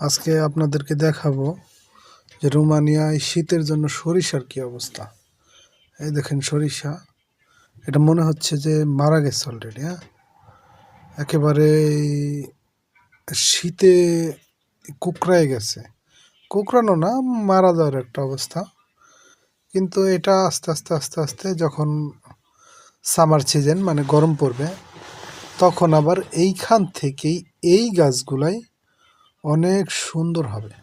আজকে আপনাদেরকে দেখাবো যে রোমানিয়ায় শীতের জন্য সরিষার কি অবস্থা। এই দেখেন সরিষা, এটা মনে হচ্ছে যে মারা গেছে অলরেডি। হ্যাঁ, একেবারে শীতে কুকড়ায় গেছে, কুকড়ানো না, মারা যাওয়ার একটা অবস্থা। কিন্তু এটা আস্তে আস্তে আস্তে আস্তে যখন সামার সিজন মানে গরম পড়বে, তখন আবার এইখান থেকেই এই গাছগুলাই অনেক সুন্দর হবে।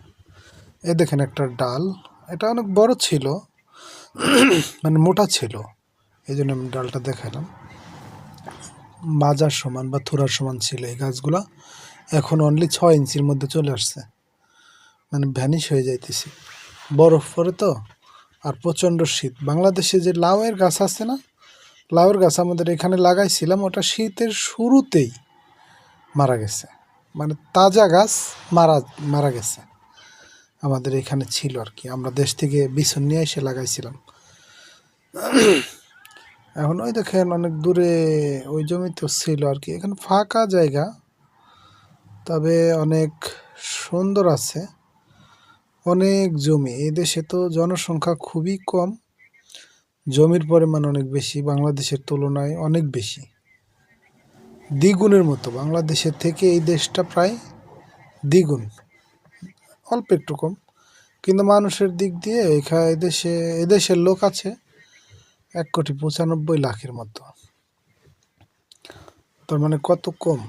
এ দেখেন একটা ডাল, এটা অনেক বড় ছিল, মানে মোটা ছিল, এই জন্য আমি ডালটা দেখালাম। মাজার সমান বা থোড়ার সমান ছিল এই গাছগুলা, এখন অনলি 6 ইঞ্চির মধ্যে চলে আসছে, মানে ভ্যানিশ হয়ে যাইতেছে। বরফ পরে তো, আর প্রচণ্ড শীত। বাংলাদেশে যে লাউয়ের গাছ আছে না, লাউয়ের গাছ আমাদের এখানে লাগাইছিলাম, ওটা শীতের শুরুতেই মারা গেছে, মানে তাজা গাছ মারা মারা গেছে। আমাদের এখানে ছিল আর কি, আমরা দেশ থেকে বিছন নিয়ে এসে লাগাইছিলাম। এখন ওই দেখেন অনেক দূরে ওই জমিতে ছিল আর কি, এখানে ফাঁকা জায়গা, তবে অনেক সুন্দর আছে, অনেক জমি। এই দেশে তো জনসংখ্যা খুবই কম, জমির পরিমাণ অনেক বেশি, বাংলাদেশের তুলনায় অনেক বেশি, দ্বিগুণের মতো। বাংলাদেশের থেকে এই দেশটা প্রায় দ্বিগুণ, অল্প একটু কম। কিন্তু মানুষের দিক দিয়ে এদেশের লোক আছে 1,95,00,000 মতো, তার মানে কত কম।